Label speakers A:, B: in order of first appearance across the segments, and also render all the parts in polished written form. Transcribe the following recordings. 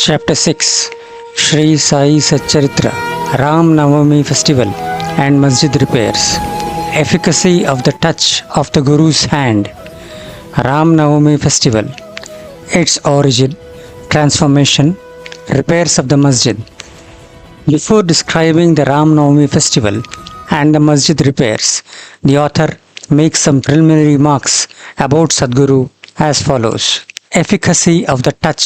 A: Chapter 6 Shri Sai Satcharitra Ram Navami Festival and Masjid Repairs. Efficacy of the touch of the Guru's hand. Ram Navami Festival. Its origin, transformation, repairs of the Masjid. Before describing the Ram Navami Festival and the Masjid repairs, the author makes some preliminary remarks about Sadguru as follows. Efficacy of the touch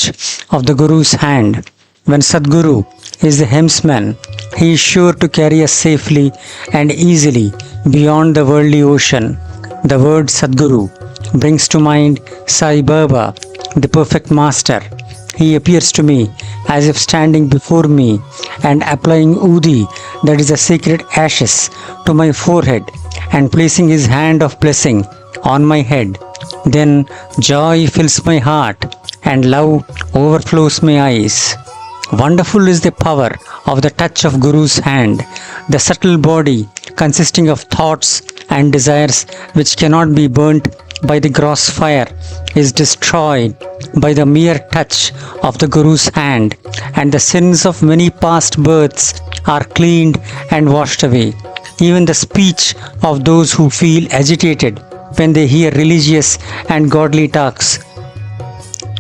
A: of the Guru's hand. When Sadguru is the helmsman, he is sure to carry us safely and easily beyond the worldly ocean. The word Sadguru brings to mind Sai Baba, the perfect master. He appears to me as if standing before me and applying Udi, that is the sacred ashes, to my forehead and placing his hand of blessing on my head. Then joy fills my heart and love overflows my eyes. Wonderful is the power of the touch of Guru's hand. The subtle body consisting of thoughts and desires which cannot be burnt by the gross fire is destroyed by the mere touch of the Guru's hand, and the sins of many past births are cleaned and washed away. Even the speech of those who feel agitated when they hear religious and godly talks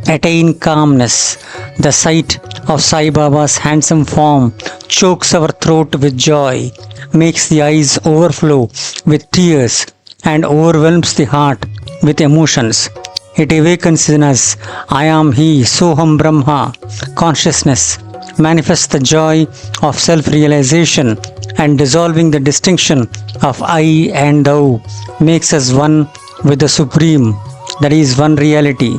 A: attain calmness. The sight of Sai Baba's handsome form chokes our throat with joy, makes the eyes overflow with tears, and overwhelms the heart with emotions. It awakens in us, I am He, Soham Brahma, consciousness, manifests the joy of self-realization, and dissolving the distinction of I and Thou, makes us one with the Supreme, that is one reality.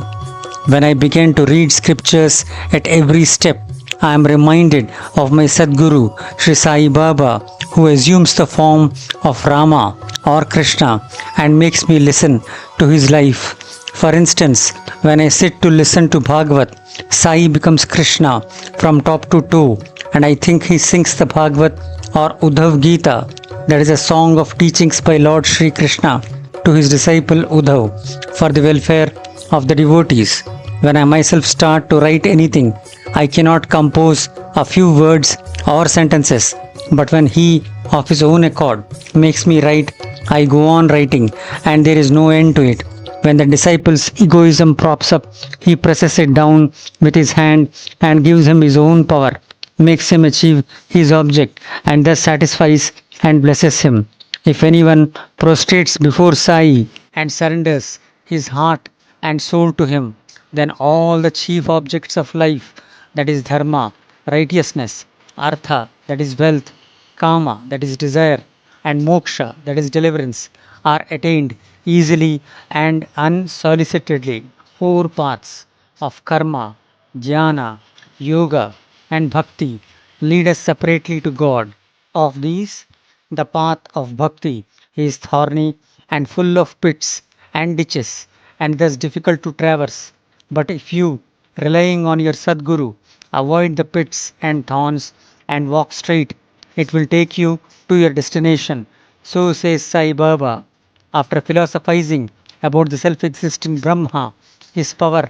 A: When I begin to read scriptures at every step, I am reminded of my Sadguru, Shri Sai Baba, who assumes the form of Rama or Krishna and makes me listen to his life. For instance, when I sit to listen to Bhagavat, Sai becomes Krishna from top to toe, and I think he sings the Bhagavat or Uddhav Gita, that is a song of teachings by Lord Shri Krishna to his disciple Uddhav for the welfare of the devotees. When I myself start to write anything, I cannot compose a few words or sentences, but when he, of his own accord, makes me write, I go on writing, and there is no end to it. When the disciple's egoism props up, he presses it down with his hand and gives him his own power, makes him achieve his object, and thus satisfies and blesses him. If anyone prostrates before Sai and surrenders his heart and soul to him, then all the chief objects of life, that is dharma, righteousness, artha, that is wealth, kama, that is desire, and moksha, that is deliverance, are attained easily and unsolicitedly. Four paths of karma, jnana, yoga, and bhakti lead us separately to God. Of these, the path of bhakti is thorny and full of pits and ditches, and thus difficult to traverse. But if you, relying on your Sadguru, avoid the pits and thorns and walk straight, it will take you to your destination. So says Sai Baba. After philosophizing about the self-existing Brahma, his power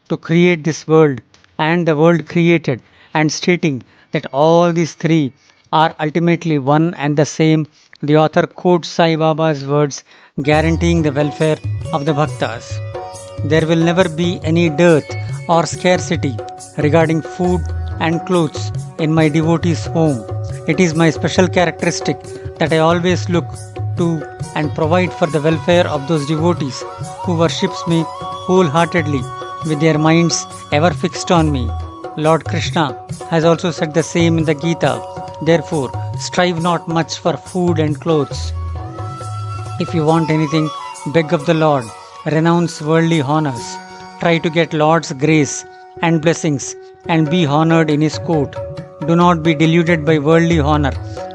A: to create this world and the world created, and stating that all these three are ultimately one and the same, the author quotes Sai Baba's words guaranteeing the welfare of the bhaktas. There will never be any dearth or scarcity regarding food and clothes in my devotees' home. It is my special characteristic that I always look to and provide for the welfare of those devotees who worships me wholeheartedly with their minds ever fixed on me. Lord Krishna has also said the same in the Gita. Therefore, strive not much for food and clothes. If you want anything, beg of the Lord. Renounce worldly honors. Try to get Lord's grace and blessings and be honored in His court. Do not be deluded by worldly honor.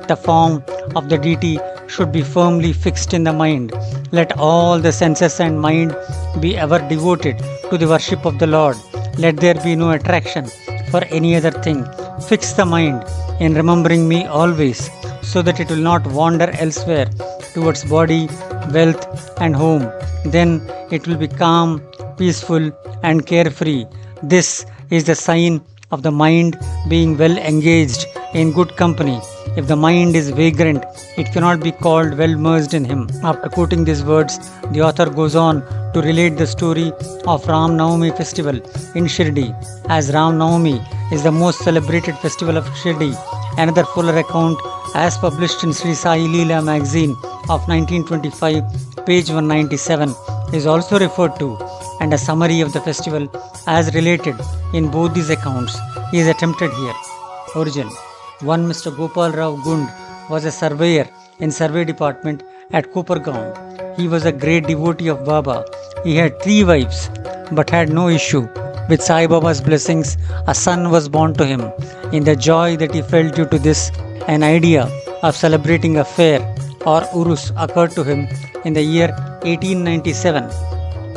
A: The form of the deity should be firmly fixed in the mind. Let all the senses and mind be ever devoted to the worship of the Lord. Let there be no attraction for any other thing. Fix the mind in remembering me always, so that it will not wander elsewhere towards body, wealth, and home. Then it will be calm, peaceful, and carefree. This is the sign of the mind being well engaged in good company. If the mind is vagrant, it cannot be called well merged in him. After quoting these words, the author goes on to relate the story of Ram Navami festival in Shirdi. As Ram Navami is the most celebrated festival of Shirdi, another fuller account, as published in Sri Sai Leela magazine of 1925, page 197, is also referred to, and a summary of the festival as related in both these accounts is attempted here. Origin: one Mr. Gopal Rao Gund was a surveyor in survey department at Kopargaon. He was a great devotee of Baba. He had 3 wives but had no issue. With Sai Baba's blessings, a son was born to him. In the joy that he felt due to this, an idea of celebrating a fair or urus occurred to him in the year 1897,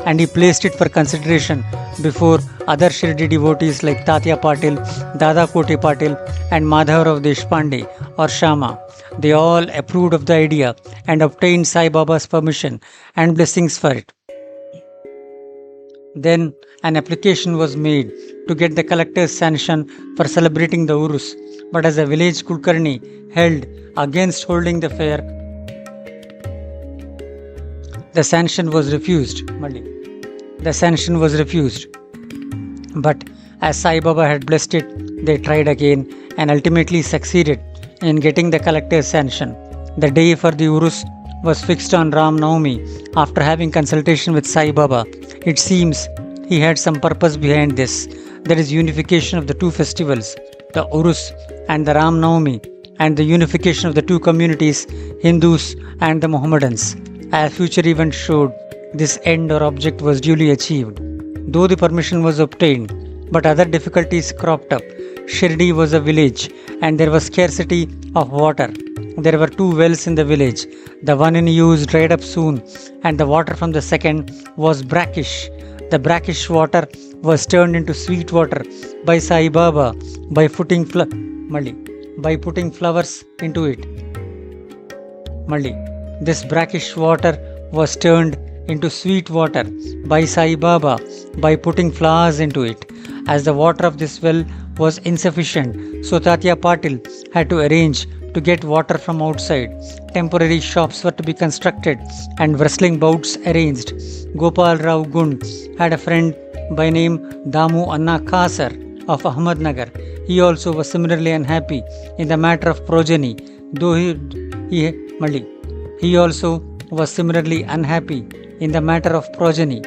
A: and he placed it for consideration before other Shirdi devotees like Tatya Patil, Dada Kote Patil, and Madhavrao Deshpande or Shama. They all approved of the idea and obtained Sai Baba's permission and blessings for it. Then an application was made to get the collector's sanction for celebrating the urus, but as the village Kulkarni held against holding the fair, the sanction was refused. But as Sai Baba had blessed it, they tried again and ultimately succeeded in getting the collector's sanction. The day for the urus was fixed on Ram Navami after having consultation with Sai Baba. It seems he had some purpose behind this, that is unification of the two festivals, the urus and the Ram Navami, and the unification of the two communities, Hindus and the Mohammedans. As future events showed, this end or object was duly achieved. Though the permission was obtained, but other difficulties cropped up. Shirdi was a village and there was scarcity of water. There were 2 wells in the village. The one in use dried up soon, and the water from the second was brackish. The brackish water was turned into sweet water by Sai Baba by putting flowers into it. This brackish water was turned into sweet water by Sai Baba by putting flowers into it. As the water of this well was insufficient, so Tatya Patil had to arrange to get water from outside. Temporary shops were to be constructed and wrestling bouts arranged. Gopal Rao Gund had a friend by name Damu Anna Kasar of Ahmednagar. He also was similarly unhappy in the matter of progeny, though he also was similarly unhappy in the matter of progeny.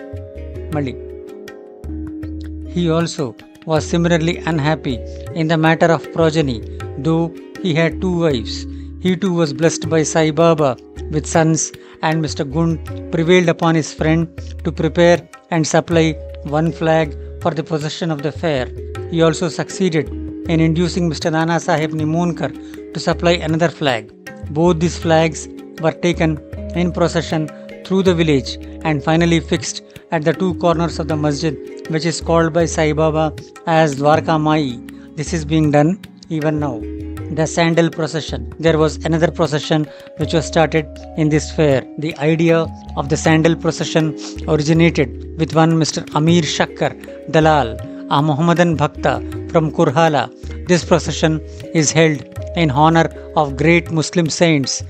A: He also was similarly unhappy in the matter of progeny, though he had 2 wives. He too was blessed by Sai Baba with sons, and Mr. Gund prevailed upon his friend to prepare and supply 1 flag for the possession of the fair. He also succeeded in inducing Mr. Nana Sahib Nimonkar to supply another flag. Both these flags were taken in procession through the village and finally fixed at the 2 corners of the masjid, which is called by Sai Baba as Dwarka Mai. This is being done even now. The sandal procession. There was another procession which was started in this fair. The idea of the sandal procession originated with one Mr. Amir Shakkar Dalal, a Mohammedan Bhakta from Kurhala. This procession is held in honor of great Muslim saints.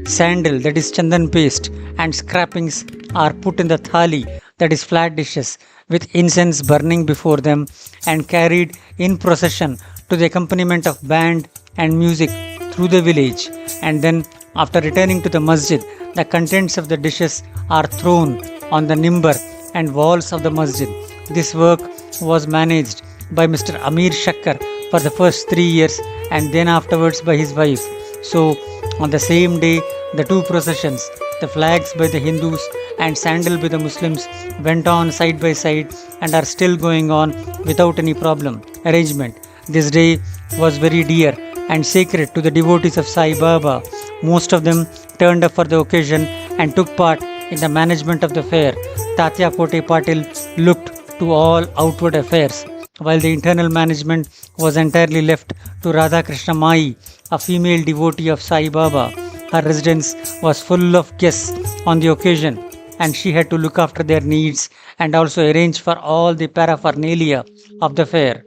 A: Sandal, that is chandan paste, and scrapings are put in the thali, that is flat dishes, with incense burning before them and carried in procession to the accompaniment of band and music through the village. And then, after returning to the masjid, the contents of the dishes are thrown on the nimbar and walls of the masjid. This work was managed by Mr. Amir Shakkar for the first 3 years and then afterwards by his wife. So, on the same day, the 2 processions, the flags by the Hindus and sandal by the Muslims, went on side by side and are still going on without any problem. Arrangement. This day was very dear and sacred to the devotees of Sai Baba. Most of them turned up for the occasion and took part in the management of the fair. Tatya Kote Patil looked to all outward affairs, while the internal management was entirely left to Radha Krishna Mai, a female devotee of Sai Baba. Her residence was full of guests on the occasion, and she had to look after their needs and also arrange for all the paraphernalia of the fair.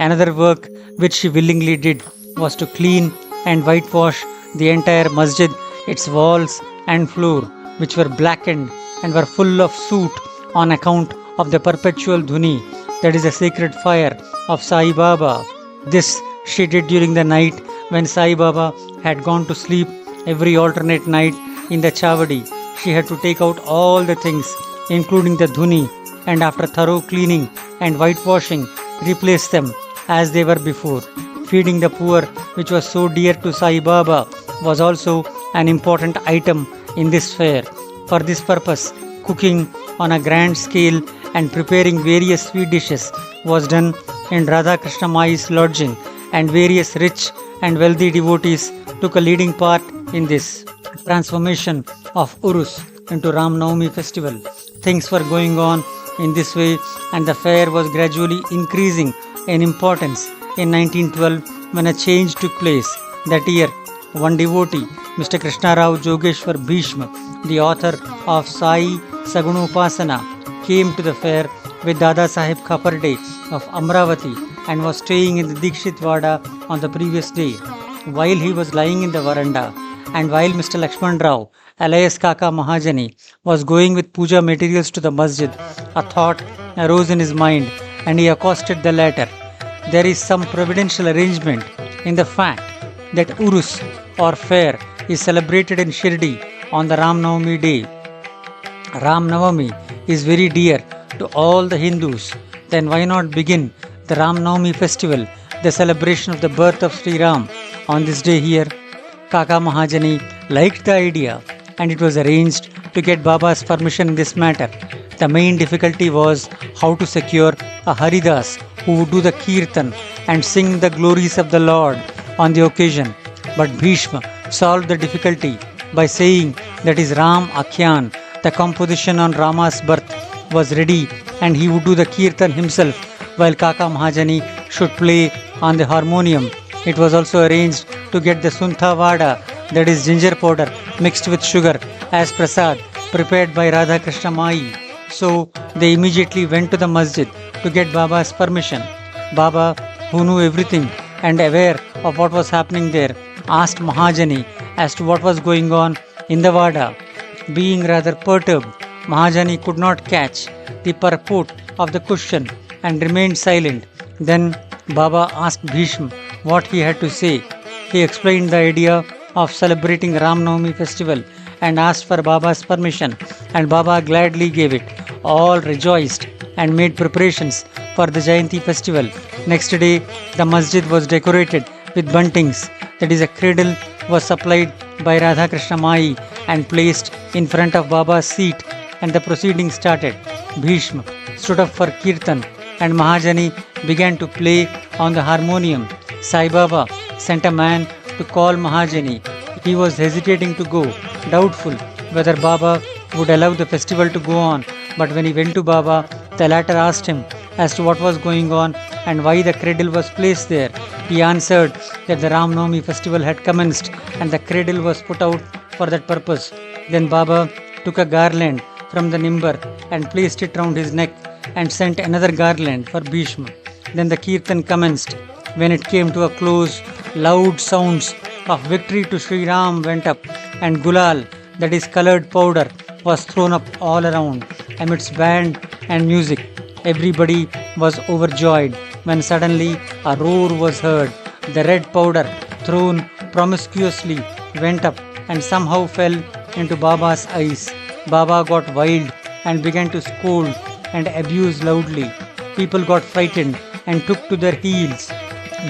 A: Another work which she willingly did was to clean and whitewash the entire masjid, its walls and floor, which were blackened and were full of soot on account of the perpetual dhuni, that is the sacred fire of Sai Baba. This she did during the night when Sai Baba had gone to sleep. Every alternate night in the chavadi, she had to take out all the things, including the dhuni, and after thorough cleaning and whitewashing, replace them as they were before. Feeding the poor, which was so dear to Sai Baba, was also an important item in this fair. For this purpose, cooking on a grand scale and preparing various sweet dishes was done in Radha Krishna Mai's lodging, and various rich and wealthy devotees took a leading part in this transformation of Urus into Ram Navami festival. Things were going on in this way, and the fair was gradually increasing in importance. In 1912, when a change took place, that year, one devotee, Mr. Krishna Rao Jogeshwar Bhishma, the author of Sai Sagunopasana, came to the fair with Dada Sahib Khaparde of Amravati and was staying in the Dikshit Vada on the previous day. While he was lying in the veranda, and while Mr. Lakshman Rao, alias Kaka Mahajani, was going with puja materials to the masjid, a thought arose in his mind and he accosted the latter. There is some providential arrangement in the fact that Urus or fair is celebrated in Shirdi on the Ram Navami day. Ram Navami is very dear to all the Hindus. Then why not begin the Ram Navami festival, the celebration of the birth of Sri Ram, on this day here? Kaka Mahajani liked the idea, and it was arranged to get Baba's permission in this matter. The main difficulty was how to secure a Haridas who would do the kirtan and sing the glories of the Lord on the occasion. But Bhishma solved the difficulty by saying that his Ram Akhyan, the composition on Rama's birth, was ready, and he would do the kirtan himself while Kaka Mahajani should play on the harmonium. It was also arranged to get the Suntha Vada, that is ginger powder mixed with sugar, as prasad prepared by Radha Krishna Mai. So they immediately went to the masjid to get Baba's permission. Baba, who knew everything and aware of what was happening there, asked Mahajani as to what was going on in the Vada. Being rather perturbed, Mahajani could not catch the purport of the question and remained silent. Then Baba asked Bhishma what he had to say. He explained the idea of celebrating Ram Navami festival and asked for Baba's permission, and Baba gladly gave it. All rejoiced and made preparations for the Jayanti festival. Next day, the masjid was decorated with buntings, that is, a cradle was supplied by Radha Krishna Mai and placed in front of Baba's seat, and the proceedings started. Bhishma stood up for kirtan, and Mahajani began to play on the harmonium. Sai Baba sent a man to call Mahajani. He was hesitating to go, doubtful whether Baba would allow the festival to go on. But when he went to Baba, the latter asked him as to what was going on and why the cradle was placed there. He answered that the Ram Navami festival had commenced and the cradle was put out for that purpose. Then Baba took a garland from the nimbar and placed it round his neck and sent another garland for Bhishma. Then the kirtan commenced. When it came to a close, loud sounds of victory to Sri Ram went up, and gulal, that is colored powder, was thrown up all around amidst band and music. Everybody was overjoyed when suddenly a roar was heard. The red powder, thrown promiscuously, went up and somehow fell into Baba's eyes. Baba got wild and began to scold and abuse loudly. People got frightened and took to their heels.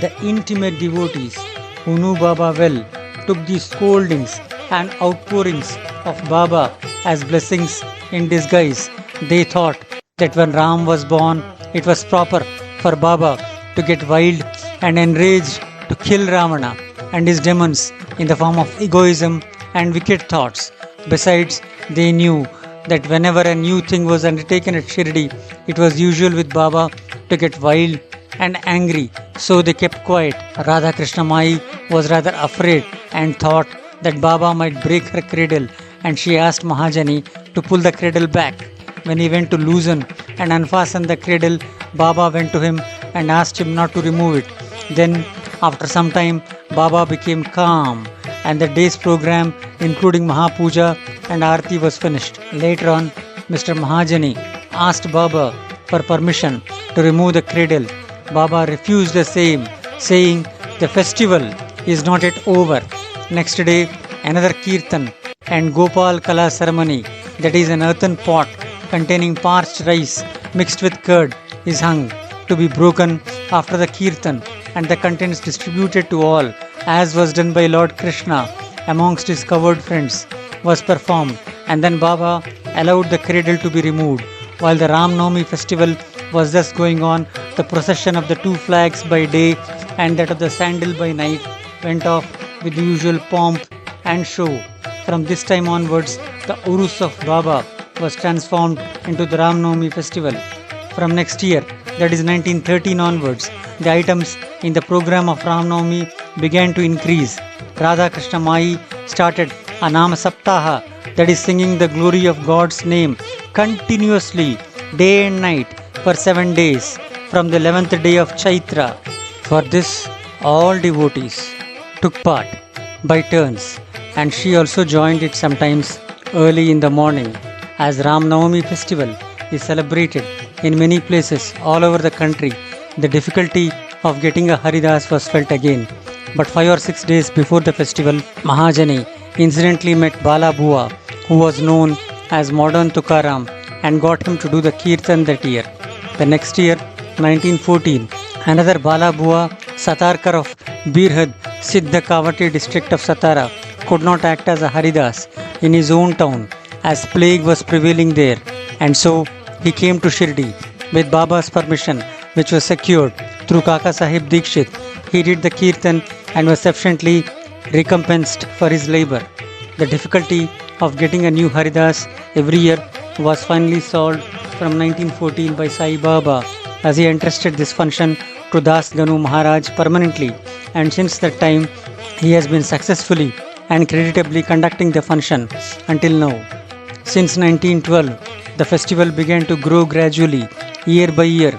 A: The intimate devotees who knew Baba well took these scoldings and outpourings of Baba as blessings in disguise. They thought that when Ram was born, it was proper for Baba to get wild and enraged to kill Ravana and his demons in the form of egoism and wicked thoughts. Besides, they knew that whenever a new thing was undertaken at Shirdi, it was usual with Baba to get wild and angry, so they kept quiet. Radha Krishna Mai was rather afraid and thought that Baba might break her cradle, and she asked Mahajani to pull the cradle back. When he went to loosen and unfasten the cradle, Baba went to him and asked him not to remove it. Then, after some time, Baba became calm and the day's program, including Mahapuja and Aarti, was finished. Later on, Mr. Mahajani asked Baba for permission to remove the cradle. Baba refused the same, saying the festival is not yet over. Next day, another kirtan and Gopal Kala ceremony, that is an earthen pot containing parched rice mixed with curd, is hung to be broken after the kirtan and the contents distributed to all, as was done by Lord Krishna amongst his covered friends, was performed, and then Baba allowed the cradle to be removed. While the Ram Navami festival was thus going on, the procession of the two flags by day and that of the sandal by night went off with the usual pomp and show. From this time onwards, the Urus of Baba was transformed into the Ram Navami festival. From next year, that is 1913 onwards, the items in the program of Ram Navami began to increase. Radha Krishna Mai started a Nama Saptaha, that is singing the glory of God's name continuously, day and night, for 7 days, from the 11th day of Chaitra. For this, all devotees took part by turns, and she also joined it sometimes early in the morning. As Ram Navami festival is celebrated in many places all over the country, the difficulty of getting a Haridas was felt again. But 5 or 6 days before the festival, Mahajani incidentally met Bala Bua, who was known as modern Tukaram, and got him to do the Kirtan that year. The next year, 1914, another Bala Bua, Satarkar of Birhad, Siddha Kavati district of Satara, could not act as a Haridas in his own town, as plague was prevailing there, and so he came to Shirdi with Baba's permission, which was secured through Kaka Sahib Dikshit. He did the Kirtan and was sufficiently recompensed for his labor. The difficulty of getting a new Haridas every year was finally solved from 1914 by Sai Baba, as he entrusted this function to Das Ganu Maharaj permanently, and since that time he has been successfully and creditably conducting the function until now. Since 1912, the festival began to grow gradually, year by year.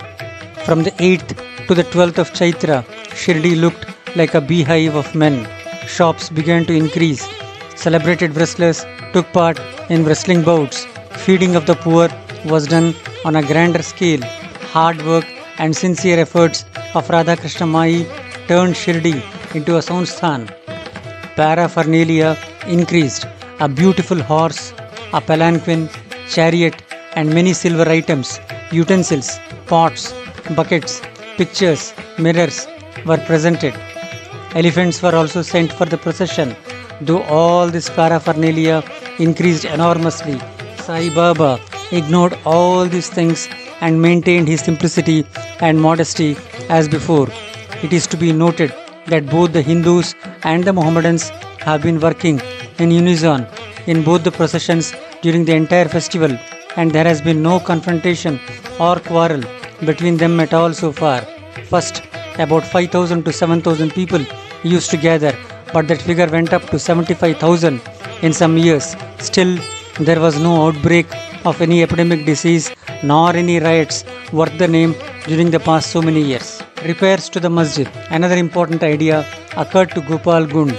A: From the 8th to the 12th of Chaitra, Shirdi looked like a beehive of men. Shops began to increase. Celebrated wrestlers took part in wrestling bouts. Feeding of the poor was done on a grander scale. Hard work and sincere efforts of Radha Krishna Mai turned Shirdi into a Sansthan. Paraphernalia increased. A beautiful horse, a palanquin, chariot, and many silver items, utensils, pots, buckets, pictures, mirrors were presented. Elephants were also sent for the procession. Though all this paraphernalia increased enormously, Sai Baba ignored all these things and maintained his simplicity and modesty as before. It is to be noted that both the Hindus and the Mohammedans have been working in unison in both the processions during the entire festival, and there has been no confrontation or quarrel between them at all so far. First, about 5,000 to 7,000 people used to gather, but that figure went up to 75,000 in some years. Still, there was no outbreak of any epidemic disease nor any riots worth the name during the past so many years. Repairs to the masjid. Another important idea occurred to Gopal Gund.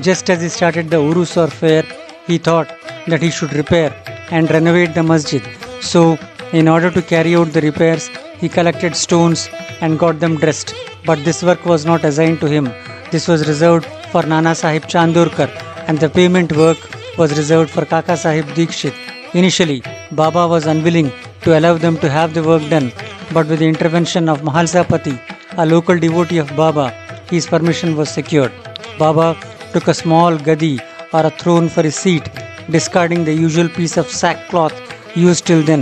A: Just as he started the Urus or fair, he thought that he should repair and renovate the masjid. So, in order to carry out the repairs, he collected stones and got them dressed. But this work was not assigned to him. This was reserved for Nana Sahib Chandorkar, and the payment work was reserved for Kaka Sahib Dikshit. Initially, Baba was unwilling to allow them to have the work done, but with the intervention of Mahalsapati, a local devotee of Baba, his permission was secured. Baba took a small gadi or a throne for his seat, discarding the usual piece of sackcloth used till then.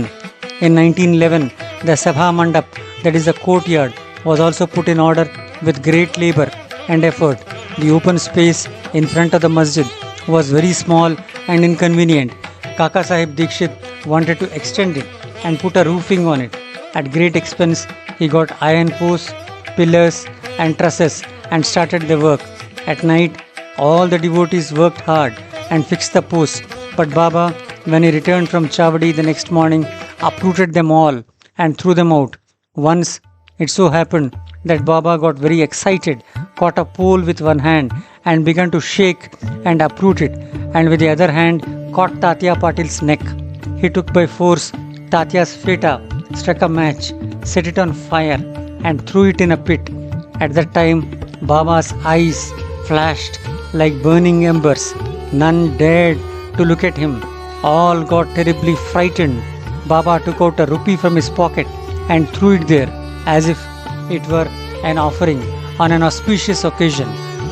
A: In 1911, the Sabha Mandap, that is the courtyard, was also put in order with great labor and effort. The open space in front of the masjid was very small and inconvenient. Kaka Sahib Dikshit wanted to extend it and put a roofing on it. At great expense, he got iron posts, pillars, and trusses and started the work. At night, all the devotees worked hard and fixed the posts, but Baba, when he returned from Chavadi the next morning, uprooted them all and threw them out. Once, It so happened that Baba got very excited, caught a pole with one hand and began to shake and uproot it, and with the other hand caught Tatya Patil's neck. He took by force Tatya's feta, struck a match, set it on fire, and threw it in a pit. At that time, Baba's eyes flashed like burning embers. None dared to look at him. All got terribly frightened. Baba took out a rupee from his pocket and threw it there as if it were an offering on an auspicious occasion.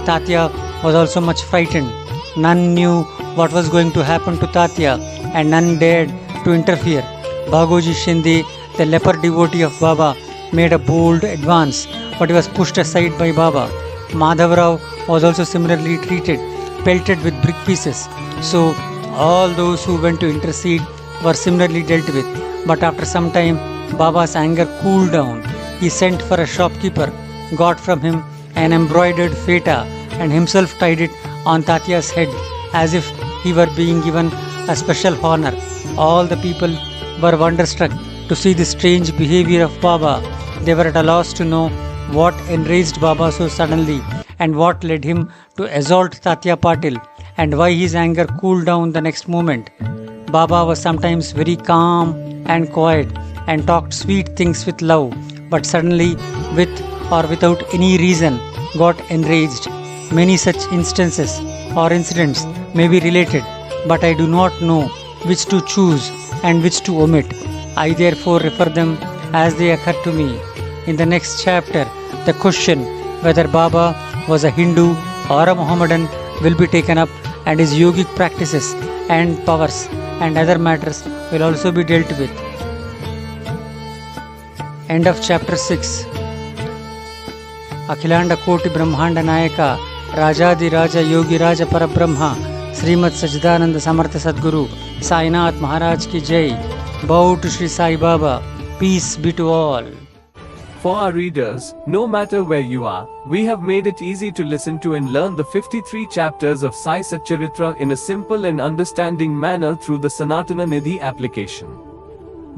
A: Tatya was also much frightened. None knew what was going to happen to Tatya and none dared to interfere. Bhagoji Shinde, the leper devotee of Baba, made a bold advance, but he was pushed aside by Baba. Madhavrao was also similarly treated, pelted with brick pieces. So all those who went to intercede were similarly dealt with. But after some time, Baba's anger cooled down. He sent for a shopkeeper, got from him an embroidered feta and himself tied it on Tatya's head as if he were being given a special honor. All the people were wonderstruck to see the strange behavior of Baba. They were at a loss to know what enraged Baba so suddenly and what led him to assault Tatya Patil and why his anger cooled down the next moment. Baba was sometimes very calm and quiet and talked sweet things with love, but suddenly, with or without any reason, got enraged. Many such instances or incidents may be related, but I do not know which to choose and which to omit. I therefore refer them as they occur to me. In the next chapter, the question whether Baba was a Hindu or a Mohammedan will be taken up, and his yogic practices and powers and other matters will also be dealt with. End of chapter 6. Akhilanda Koti Brahmanda Nayaka Rajadi Raja Yogi Raja Parabrahma Srimad Sajdananda Samartha Sadguru Sainath Maharaj Ki Jai. Bow to Shri Sai Baba. Peace be to all.
B: For our readers, no matter where you are, we have made it easy to listen to and learn the 53 chapters of Sai Satcharitra in a simple and understanding manner through the Sanatana Nidhi application.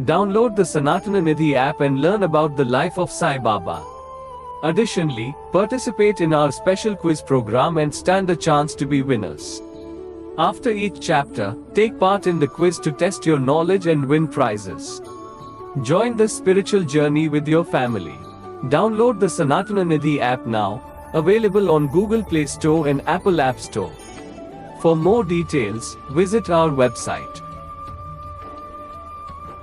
B: Download the Sanatana Nidhi app and learn about the life of Sai Baba. Additionally, participate in our special quiz program and stand a chance to be winners. After each chapter, take part in the quiz to test your knowledge and win prizes. Join this spiritual journey with your family. Download the Sanatana Nidhi app now, available on Google Play Store and Apple App Store. For more details, visit our website.